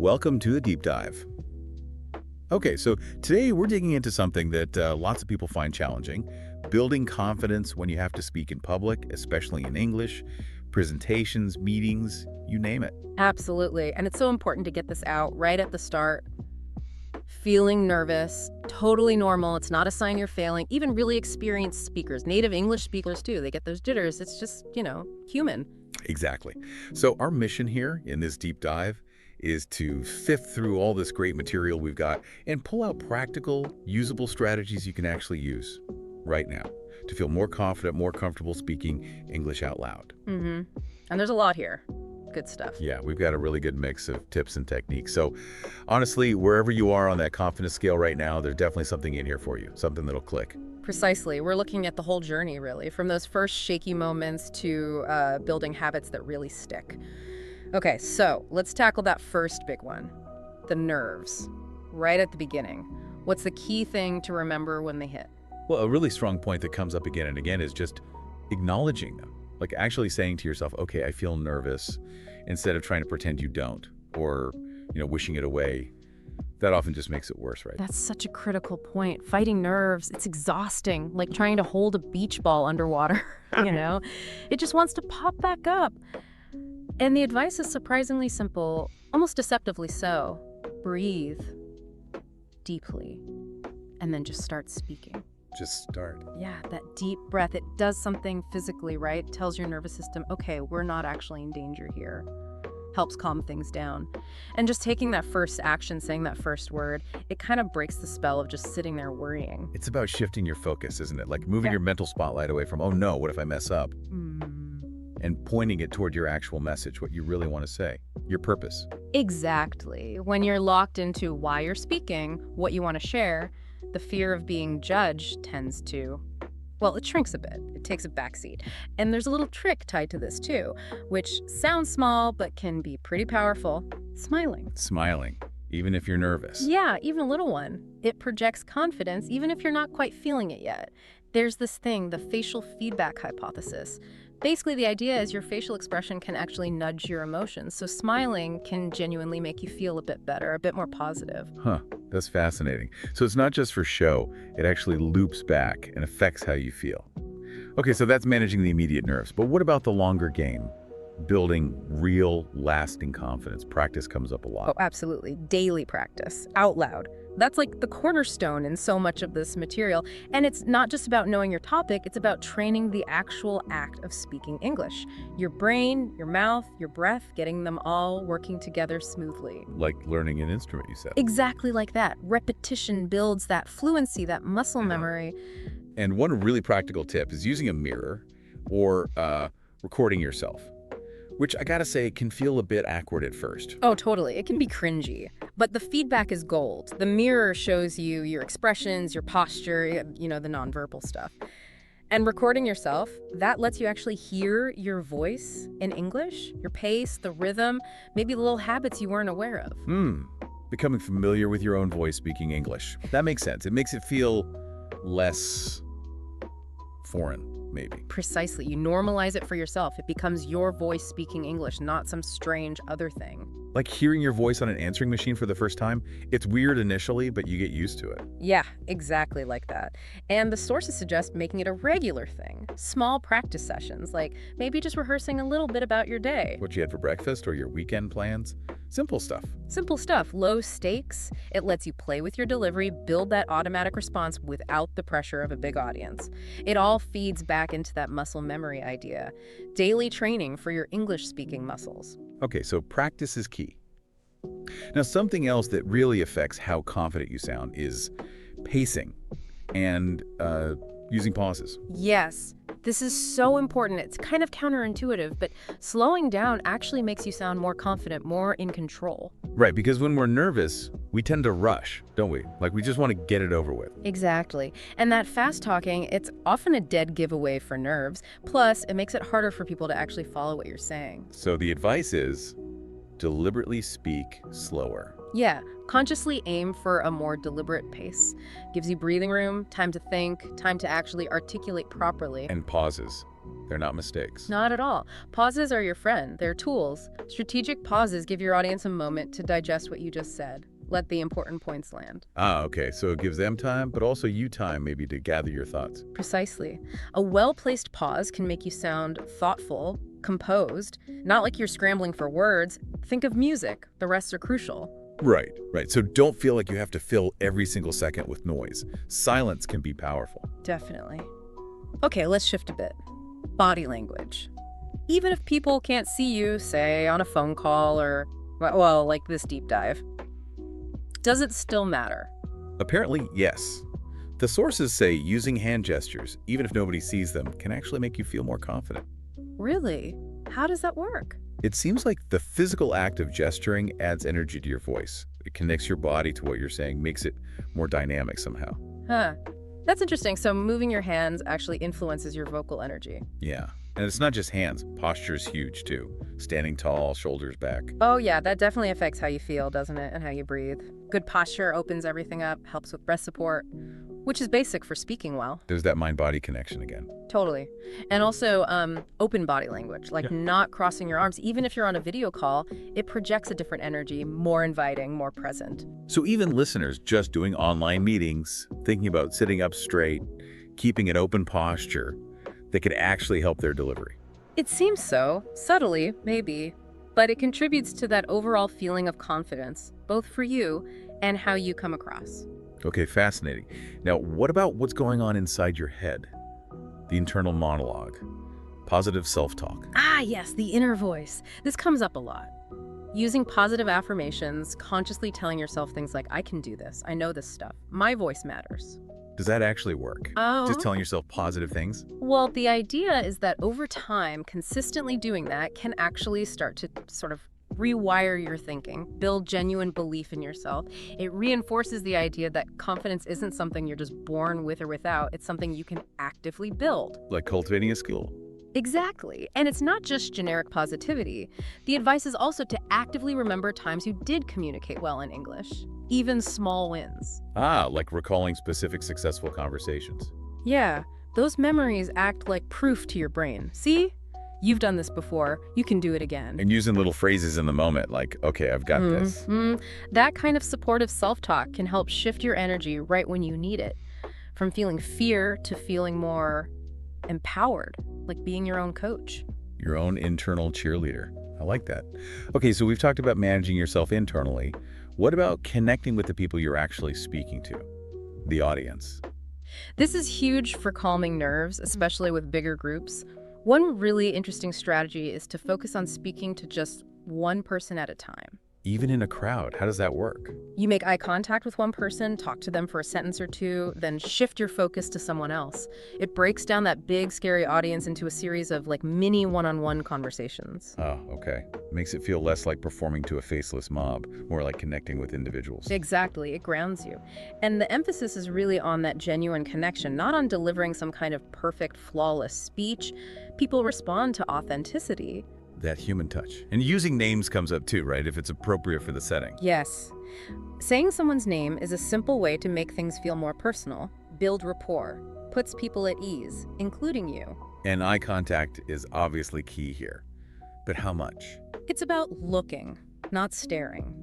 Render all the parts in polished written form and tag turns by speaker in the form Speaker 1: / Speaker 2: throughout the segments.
Speaker 1: welcome to the deep dive. Okay, so today we're digging into something that lots of people find challenging, building confidence when you have to speak in public, especially in English, presentations, meetings, you name it.
Speaker 2: Absolutely. And it's so important to get this out right at the start. Feeling nervous, totally normal. It's not a sign you're failing. Even really experienced speakers, native English speakers too, they get those jitters. It's just, human.
Speaker 1: Exactly. So our mission here in this deep dive is to sift through all this great material we've got and pull out practical, usable strategies you can actually use right now to feel more confident, more comfortable speaking English out loud.
Speaker 2: And there's a lot here. Good stuff.
Speaker 1: Yeah, we've got a really good mix of tips and techniques. So honestly, wherever you are on that confidence scale right now, there's definitely something in here for you, something that'll click.
Speaker 2: Precisely. We're looking at the whole journey, really, from those first shaky moments to building habits that really stick. Okay, so let's tackle that first big one, the nerves, right at the beginning. What's the key thing to remember when they hit?
Speaker 1: Well, a really strong point that comes up again and again is just acknowledging them. Like actually saying to yourself, okay, I feel nervous, instead of trying to pretend you don't or, wishing it away. That often just makes it worse, right?
Speaker 2: That's such a critical point. Fighting nerves, it's exhausting, like trying to hold a beach ball underwater, It just wants to pop back up. And the advice is surprisingly simple, almost deceptively so. Breathe deeply, and then just start speaking.
Speaker 1: Just start.
Speaker 2: Yeah, that deep breath, it does something physically, right? It tells your nervous system, okay, we're not actually in danger here. Helps calm things down. And just taking that first action, saying that first word, it kind of breaks the spell of just sitting there worrying.
Speaker 1: It's about shifting your focus, isn't it? Like moving your mental spotlight away from, oh no, what if I mess up? And pointing it toward your actual message, what you really want to say, your purpose.
Speaker 2: Exactly. When you're locked into why you're speaking, what you want to share, the fear of being judged tends to, it shrinks a bit. It takes a backseat. And there's a little trick tied to this too, which sounds small but can be pretty powerful. Smiling.
Speaker 1: Smiling, even if you're nervous.
Speaker 2: Yeah, even a little one. It projects confidence even if you're not quite feeling it yet. There's this thing, the facial feedback hypothesis. Basically, the idea is your facial expression can actually nudge your emotions. So smiling can genuinely make you feel a bit better, a bit more positive.
Speaker 1: Huh, that's fascinating. So it's not just for show, it actually loops back and affects how you feel. Okay, so that's managing the immediate nerves. But what about the longer game? Building real, lasting confidence. Practice comes up a lot.
Speaker 2: Oh, absolutely. Daily practice, out loud. That's like the cornerstone in so much of this material. And it's not just about knowing your topic, it's about training the actual act of speaking English. Your brain, your mouth, your breath, getting them all working together smoothly.
Speaker 1: Like learning an instrument, you said.
Speaker 2: Exactly like that. Repetition builds that fluency, that muscle memory.
Speaker 1: And one really practical tip is using a mirror or recording yourself, which I gotta say can feel a bit awkward at first.
Speaker 2: Oh, totally. It can be cringy. But the feedback is gold. The mirror shows you your expressions, your posture, the nonverbal stuff. And recording yourself, that lets you actually hear your voice in English, your pace, the rhythm, maybe the little habits you weren't aware of.
Speaker 1: Becoming familiar with your own voice speaking English. That makes sense. It makes it feel less foreign. Maybe.
Speaker 2: Precisely. You normalize it for yourself. It becomes your voice speaking English, not some strange other thing.
Speaker 1: Like hearing your voice on an answering machine for the first time. It's weird initially, but you get used to it.
Speaker 2: Yeah, exactly like that. And the sources suggest making it a regular thing. Small practice sessions, like maybe just rehearsing a little bit about your day.
Speaker 1: What you had for breakfast or your weekend plans. Simple stuff.
Speaker 2: Simple stuff. Low stakes. It lets you play with your delivery, build that automatic response without the pressure of a big audience. It all feeds back into that muscle memory idea. Daily training for your English speaking muscles.
Speaker 1: Okay, so practice is key. Now, something else that really affects how confident you sound is pacing and using pauses.
Speaker 2: Yes, this is so important. It's kind of counterintuitive, but slowing down actually makes you sound more confident, more in control.
Speaker 1: Right, because when we're nervous, we tend to rush, don't we? Like we just want to get it over with.
Speaker 2: Exactly. And that fast talking, it's often a dead giveaway for nerves. Plus, it makes it harder for people to actually follow what you're saying.
Speaker 1: So the advice is deliberately speak slower.
Speaker 2: Yeah, consciously aim for a more deliberate pace. Gives you breathing room, time to think, time to actually articulate properly.
Speaker 1: And pauses. They're not mistakes.
Speaker 2: Not at all. Pauses are your friend. They're tools. Strategic pauses give your audience a moment to digest what you just said. Let the important points land.
Speaker 1: Ah, okay. So it gives them time, but also you time maybe to gather your thoughts.
Speaker 2: Precisely. A well-placed pause can make you sound thoughtful, composed, not like you're scrambling for words. Think of music. The rest are crucial.
Speaker 1: Right, right. So don't feel like you have to fill every single second with noise. Silence can be powerful.
Speaker 2: Definitely. Okay, let's shift a bit. Body language. Even if people can't see you, say, on a phone call or, well, like this deep dive, does it still matter?
Speaker 1: Apparently, yes. The sources say using hand gestures, even if nobody sees them, can actually make you feel more confident.
Speaker 2: Really? How does that work?
Speaker 1: It seems like the physical act of gesturing adds energy to your voice. It connects your body to what you're saying, makes it more dynamic somehow.
Speaker 2: Huh. That's interesting. So moving your hands actually influences your vocal energy.
Speaker 1: Yeah. And it's not just hands. Posture is huge, too. Standing tall, shoulders back.
Speaker 2: Oh yeah, that definitely affects how you feel, doesn't it? And how you breathe. Good posture opens everything up, helps with breath support, which is basic for speaking well.
Speaker 1: There's that mind-body connection again.
Speaker 2: Totally. And also open body language, like not crossing your arms. Even if you're on a video call, it projects a different energy, more inviting, more present.
Speaker 1: So even listeners just doing online meetings, thinking about sitting up straight, keeping an open posture, that could actually help their delivery.
Speaker 2: It seems so. Subtly, maybe. But it contributes to that overall feeling of confidence, both for you and how you come across.
Speaker 1: Okay, fascinating. Now, what about what's going on inside your head? The internal monologue, positive self-talk.
Speaker 2: Ah, yes, the inner voice. This comes up a lot. Using positive affirmations, consciously telling yourself things like, I can do this, I know this stuff, my voice matters.
Speaker 1: Does that actually work? Just telling yourself positive things?
Speaker 2: Well, the idea is that over time, consistently doing that can actually start to sort of rewire your thinking, build genuine belief in yourself. It reinforces the idea that confidence isn't something you're just born with or without. It's something you can actively build.
Speaker 1: Like cultivating a skill.
Speaker 2: Exactly. And it's not just generic positivity. The advice is also to actively remember times you did communicate well in English, even small wins.
Speaker 1: Ah, like recalling specific successful conversations.
Speaker 2: Yeah, those memories act like proof to your brain. See? You've done this before. You can do it again.
Speaker 1: And using little phrases in the moment, like, okay, I've got this.
Speaker 2: That kind of supportive self-talk can help shift your energy right when you need it. From feeling fear to feeling more empowered, like being your own coach.
Speaker 1: Your own internal cheerleader. I like that. Okay, so we've talked about managing yourself internally. What about connecting with the people you're actually speaking to? The audience.
Speaker 2: This is huge for calming nerves, especially with bigger groups. One really interesting strategy is to focus on speaking to just one person at a time.
Speaker 1: Even in a crowd, how does that work?
Speaker 2: You make eye contact with one person, talk to them for a sentence or two, then shift your focus to someone else. It breaks down that big, scary audience into a series of like mini one-on-one conversations.
Speaker 1: Oh, okay. Makes it feel less like performing to a faceless mob, more like connecting with individuals.
Speaker 2: Exactly. It grounds you. And the emphasis is really on that genuine connection, not on delivering some kind of perfect, flawless speech. People respond to authenticity.
Speaker 1: That human touch. And using names comes up too, right? If it's appropriate for the setting.
Speaker 2: Yes. Saying someone's name is a simple way to make things feel more personal, build rapport, puts people at ease, including you.
Speaker 1: And eye contact is obviously key here. But how much?
Speaker 2: It's about looking, not staring,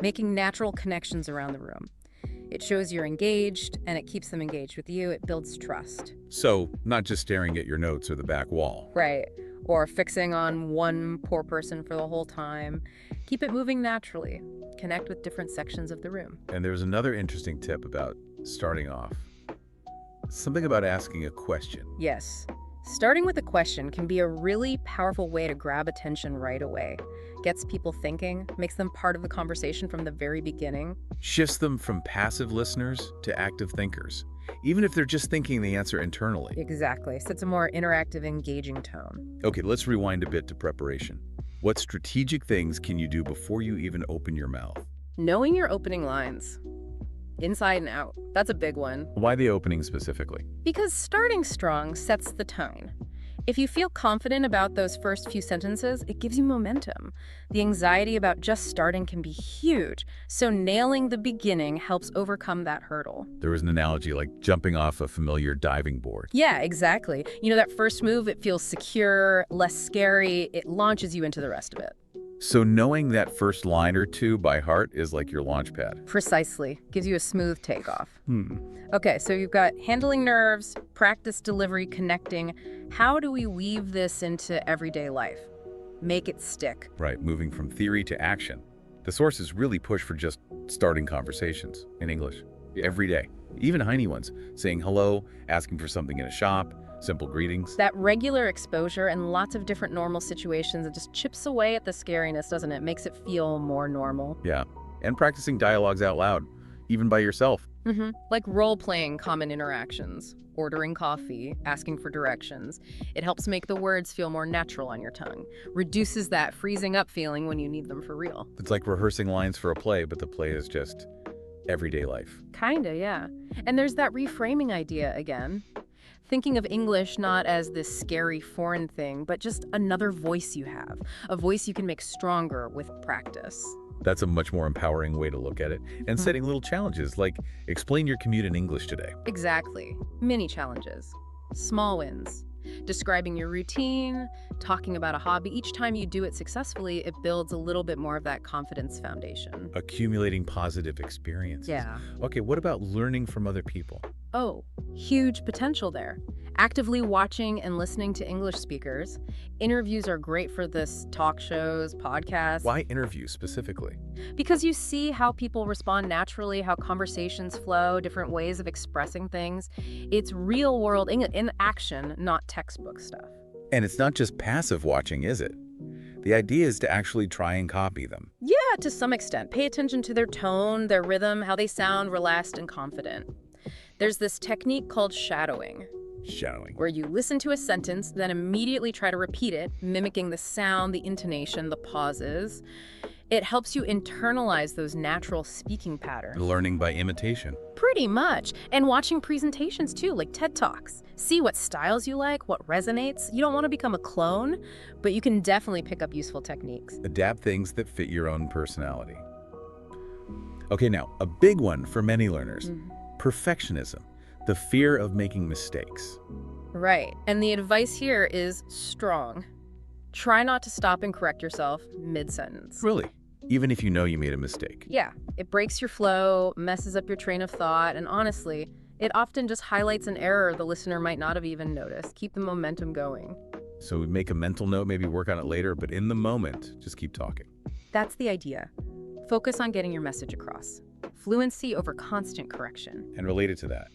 Speaker 2: making natural connections around the room. It shows you're engaged, and it keeps them engaged with you. It builds trust.
Speaker 1: So, not just staring at your notes or the back wall.
Speaker 2: Right. Or fixing on one poor person for the whole time. Keep it moving naturally. Connect with different sections of the room.
Speaker 1: And there's another interesting tip about starting off. Something about asking a question.
Speaker 2: Yes. Starting with a question can be a really powerful way to grab attention right away. Gets people thinking, makes them part of the conversation from the very beginning.
Speaker 1: Shifts them from passive listeners to active thinkers, even if they're just thinking the answer internally.
Speaker 2: Exactly. Sets a more interactive, engaging tone.
Speaker 1: Okay, let's rewind a bit to preparation. What strategic things can you do before you even open your mouth?
Speaker 2: Knowing your opening lines. Inside and out. That's a big one.
Speaker 1: Why the opening specifically?
Speaker 2: Because starting strong sets the tone. If you feel confident about those first few sentences, it gives you momentum. The anxiety about just starting can be huge, so nailing the beginning helps overcome that hurdle.
Speaker 1: There was an analogy like jumping off a familiar diving board.
Speaker 2: Yeah, exactly. You know, that first move, it feels secure, less scary, it launches you into the rest of it.
Speaker 1: So knowing that first line or two by heart is like your launch pad.
Speaker 2: Precisely. Gives you a smooth takeoff. Okay, so you've got handling nerves, practice delivery, connecting. How do we weave this into everyday life? Make it stick.
Speaker 1: Right, moving from theory to action. The sources really push for just starting conversations in English every day. Even tiny ones, saying hello, asking for something in a shop, simple greetings.
Speaker 2: That regular exposure and lots of different normal situations, it just chips away at the scariness, doesn't it? Makes it feel more normal.
Speaker 1: Yeah, and practicing dialogues out loud, even by yourself.
Speaker 2: Like role-playing common interactions, ordering coffee, asking for directions. It helps make the words feel more natural on your tongue, reduces that freezing up feeling when you need them for real.
Speaker 1: It's like rehearsing lines for a play, but the play is just everyday life.
Speaker 2: Kinda, yeah. And there's that reframing idea again. Thinking of English not as this scary foreign thing, but just another voice you have, a voice you can make stronger with practice.
Speaker 1: That's a much more empowering way to look at it. And setting little challenges, like explain your commute in English today.
Speaker 2: Exactly. Mini challenges. Small wins. Describing your routine, talking about a hobby. Each time you do it successfully, it builds a little bit more of that confidence foundation.
Speaker 1: Accumulating positive experiences.
Speaker 2: Yeah.
Speaker 1: Okay, what about learning from other people?
Speaker 2: Oh, huge potential there. Actively watching and listening to English speakers. Interviews are great for this, talk shows, podcasts.
Speaker 1: Why interviews specifically?
Speaker 2: Because you see how people respond naturally, how conversations flow, different ways of expressing things. It's real world in action, not textbook stuff.
Speaker 1: And it's not just passive watching, is it? The idea is to actually try and copy them.
Speaker 2: Yeah, to some extent. Pay attention to their tone, their rhythm, how they sound relaxed and confident. There's this technique called shadowing.
Speaker 1: Shadowing.
Speaker 2: Where you listen to a sentence, then immediately try to repeat it, mimicking the sound, the intonation, the pauses. It helps you internalize those natural speaking patterns.
Speaker 1: Learning by imitation.
Speaker 2: Pretty much. And watching presentations too, like TED Talks. See what styles you like, what resonates. You don't want to become a clone, but you can definitely pick up useful techniques.
Speaker 1: Adapt things that fit your own personality. Okay, now, a big one for many learners. Perfectionism. The fear of making mistakes.
Speaker 2: Right. And the advice here is strong. Try not to stop and correct yourself mid-sentence.
Speaker 1: Really? Even if you know you made a mistake?
Speaker 2: Yeah. It breaks your flow, messes up your train of thought, and honestly, it often just highlights an error the listener might not have even noticed. Keep the momentum going.
Speaker 1: So make a mental note, maybe work on it later, but in the moment, just keep talking.
Speaker 2: That's the idea. Focus on getting your message across. Fluency over constant correction.
Speaker 1: And related to that,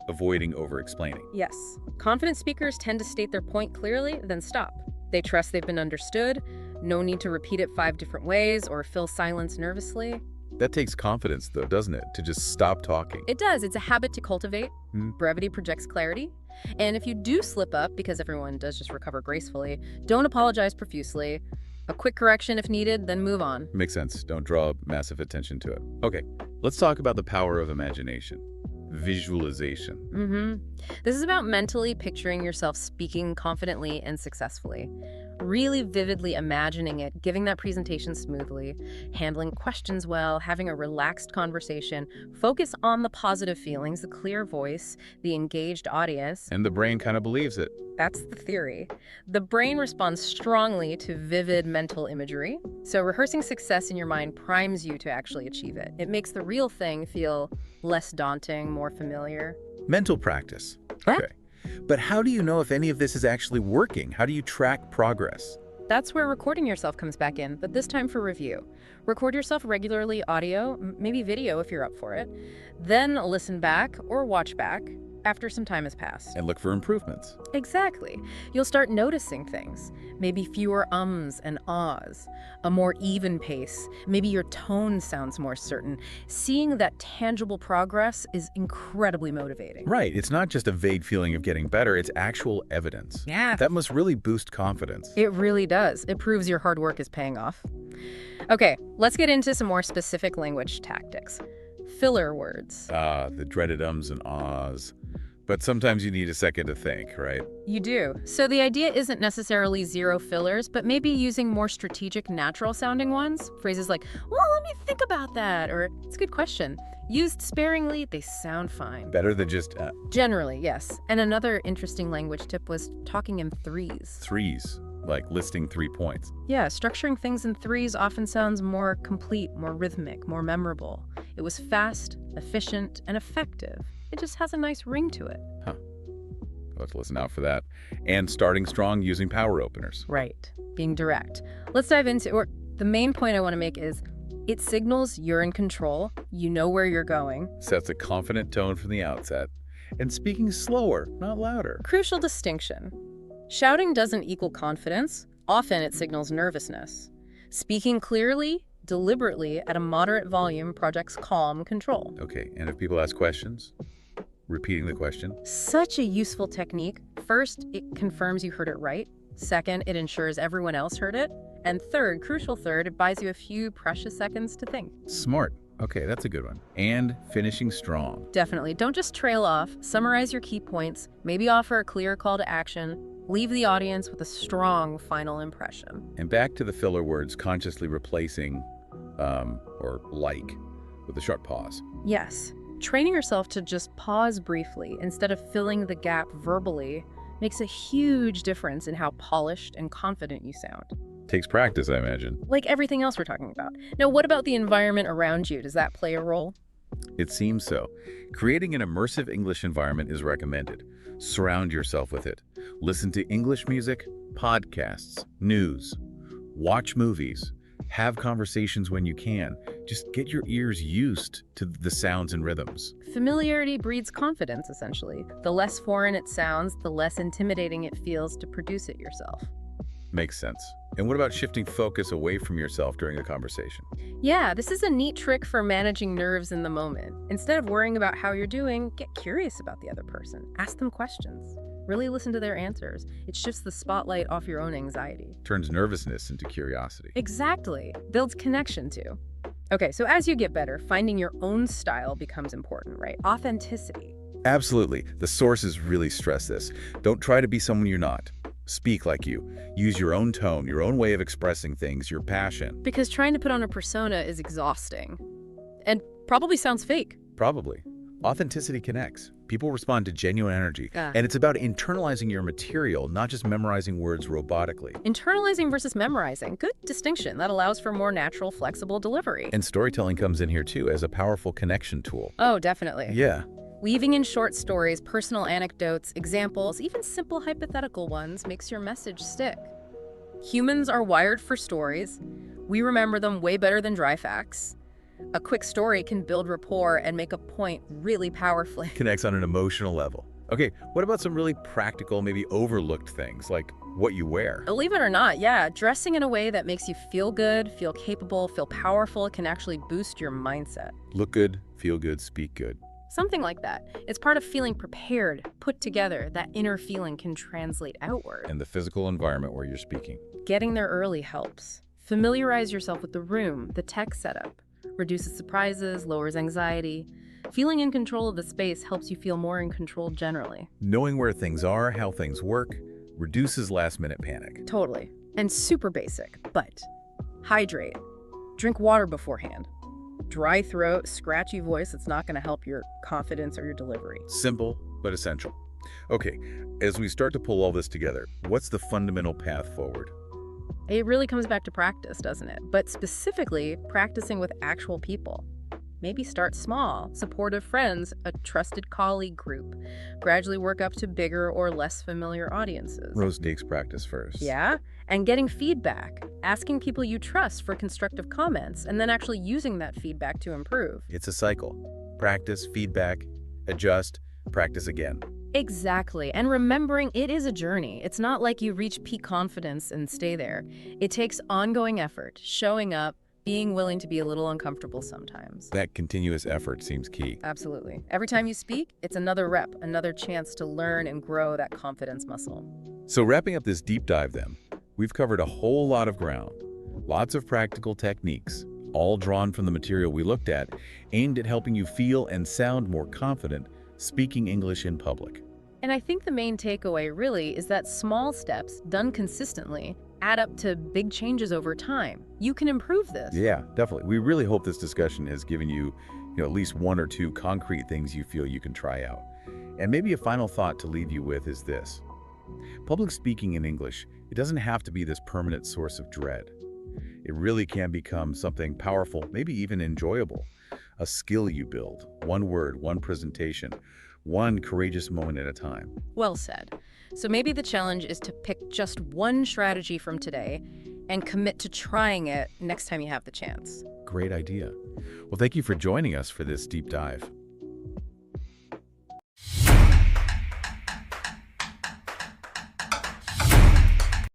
Speaker 1: avoiding over-explaining.
Speaker 2: Yes. Confident speakers tend to state their point clearly, then stop. They trust they've been understood. No need to repeat it 5 different ways or fill silence nervously.
Speaker 1: That takes confidence, though, doesn't it? To just stop talking.
Speaker 2: It does. It's a habit to cultivate. Brevity projects clarity. And if you do slip up, because everyone does just recover gracefully, don't apologize profusely. A quick correction if needed, then move on.
Speaker 1: Makes sense. Don't draw massive attention to it. Okay, let's talk about the power of imagination. Visualization.
Speaker 2: This is about mentally picturing yourself speaking confidently and successfully. Really vividly imagining it, giving that presentation smoothly, handling questions well, having a relaxed conversation. Focus on the positive feelings, the clear voice, the engaged audience.
Speaker 1: And the brain kind of believes it.
Speaker 2: That's the theory. The brain responds strongly to vivid mental imagery. So rehearsing success in your mind primes you to actually achieve it. It makes the real thing feel less daunting, more familiar.
Speaker 1: Mental practice.
Speaker 2: Yeah.
Speaker 1: Okay. But how do you know if any of this is actually working? How do you track progress?
Speaker 2: That's where recording yourself comes back in, but this time for review. Record yourself regularly, audio, maybe video if you're up for it. Then listen back or watch back after some time has passed.
Speaker 1: And look for improvements.
Speaker 2: Exactly. You'll start noticing things. Maybe fewer ums and ahs, a more even pace. Maybe your tone sounds more certain. Seeing that tangible progress is incredibly motivating.
Speaker 1: Right. It's not just a vague feeling of getting better. It's actual evidence.
Speaker 2: Yeah.
Speaker 1: That must really boost confidence.
Speaker 2: It really does. It proves your hard work is paying off. Okay, let's get into some more specific language tactics. Filler words.
Speaker 1: The dreaded ums and ahs. But sometimes you need a second to think, right?
Speaker 2: You do. So the idea isn't necessarily zero fillers, but maybe using more strategic, natural-sounding ones. Phrases like, well, let me think about that, or it's a good question. Used sparingly, they sound fine.
Speaker 1: Better than just
Speaker 2: Generally, yes. And another interesting language tip was talking in threes.
Speaker 1: threes, like listing 3 points.
Speaker 2: Yeah, structuring things in threes often sounds more complete, more rhythmic, more memorable. It was fast, efficient, and effective. It just has a nice ring to it.
Speaker 1: Huh. Let's listen out for that. And starting strong using power openers.
Speaker 2: Right. Being direct. Let's dive into, or the main point I want to make is, it signals you're in control, you know where you're going.
Speaker 1: Sets a confident tone from the outset. And speaking slower, not louder.
Speaker 2: Crucial distinction. Shouting doesn't equal confidence. Often it signals nervousness. Speaking clearly, deliberately, at a moderate volume projects calm control.
Speaker 1: Okay, and if people ask questions, repeating the question.
Speaker 2: Such a useful technique. First, it confirms you heard it right. Second, it ensures everyone else heard it. And third, crucial third, it buys you a few precious seconds to think.
Speaker 1: Smart. Okay, that's a good one. And finishing strong.
Speaker 2: Definitely. Don't just trail off. Summarize your key points. Maybe offer a clear call to action. Leave the audience with a strong final impression.
Speaker 1: And back to the filler words, consciously replacing or like with a sharp pause.
Speaker 2: Yes. Training yourself to just pause briefly instead of filling the gap verbally makes a huge difference in how polished and confident you sound.
Speaker 1: Takes practice, I imagine.
Speaker 2: Like everything else we're talking about. Now, what about the environment around you? Does that play a role?
Speaker 1: It seems so. Creating an immersive English environment is recommended. Surround yourself with it. Listen to English music, podcasts, news. Watch movies. Have conversations when you can. Just get your ears used to the sounds and rhythms.
Speaker 2: Familiarity breeds confidence, essentially. The less foreign it sounds, the less intimidating it feels to produce it yourself.
Speaker 1: Makes sense. And what about shifting focus away from yourself during a conversation?
Speaker 2: Yeah, this is a neat trick for managing nerves in the moment. Instead of worrying about how you're doing, get curious about the other person. Ask them questions. Really listen to their answers. It shifts the spotlight off your own anxiety.
Speaker 1: Turns nervousness into curiosity.
Speaker 2: Exactly. Builds connection too. Okay, so as you get better, finding your own style becomes important, right? Authenticity.
Speaker 1: Absolutely. The sources really stress this. Don't try to be someone you're not. Speak like you. Use your own tone, your own way of expressing things, your passion.
Speaker 2: Because trying to put on a persona is exhausting. And probably sounds fake.
Speaker 1: Probably. Authenticity connects. People respond to genuine energy. And it's about internalizing your material, not just memorizing words robotically.
Speaker 2: Internalizing versus memorizing. Good distinction. That allows for more natural, flexible delivery.
Speaker 1: And storytelling comes in here too as a powerful connection tool.
Speaker 2: Oh, definitely.
Speaker 1: Yeah.
Speaker 2: Weaving in short stories, personal anecdotes, examples, even simple hypothetical ones makes your message stick. Humans are wired for stories. We remember them way better than dry facts. A quick story can build rapport and make a point really powerfully.
Speaker 1: Connects on an emotional level. Okay, what about some really practical, maybe overlooked things, like what you wear?
Speaker 2: Believe it or not, yeah, dressing in a way that makes you feel good, feel capable, feel powerful can actually boost your mindset.
Speaker 1: Look good, feel good, speak good.
Speaker 2: Something like that. It's part of feeling prepared, put together. That inner feeling can translate outward.
Speaker 1: And the physical environment where you're speaking.
Speaker 2: Getting there early helps. Familiarize yourself with the room, the tech setup. Reduces surprises, lowers anxiety. Feeling in control of the space helps you feel more in control generally.
Speaker 1: Knowing where things are, how things work, reduces last-minute panic.
Speaker 2: Totally. And super basic, but hydrate. Drink water beforehand. Dry throat, scratchy voice, it's not going to help your confidence or your delivery.
Speaker 1: Simple, but essential. Okay, as we start to pull all this together, what's the fundamental path forward?
Speaker 2: It really comes back to practice, doesn't it? But specifically, practicing with actual people. Maybe start small, supportive friends, a trusted colleague group. Gradually work up to bigger or less familiar audiences.
Speaker 1: Rose takes practice first.
Speaker 2: Yeah, and getting feedback. Asking people you trust for constructive comments, and then actually using that feedback to improve.
Speaker 1: It's a cycle. Practice, feedback, adjust, practice again.
Speaker 2: Exactly, and remembering it is a journey. It's not like you reach peak confidence and stay there. It takes ongoing effort, showing up, being willing to be a little uncomfortable sometimes.
Speaker 1: That continuous effort seems key.
Speaker 2: Absolutely. Every time you speak, it's another rep, another chance to learn and grow that confidence muscle.
Speaker 1: So wrapping up this deep dive then, we've covered a whole lot of ground. Lots of practical techniques, all drawn from the material we looked at, aimed at helping you feel and sound more confident, speaking English in public.
Speaker 2: And I think the main takeaway really is that small steps, done consistently, add up to big changes over time. You can improve this.
Speaker 1: Yeah, definitely. We really hope this discussion has given you, at least one or two concrete things you feel you can try out. And maybe a final thought to leave you with is this. Public speaking in English, it doesn't have to be this permanent source of dread. It really can become something powerful, maybe even enjoyable. A skill you build, one word, one presentation, one courageous moment at a time.
Speaker 2: Well said. So maybe the challenge is to pick just one strategy from today and commit to trying it next time you have the chance.
Speaker 1: Great idea. Well, thank you for joining us for this deep dive.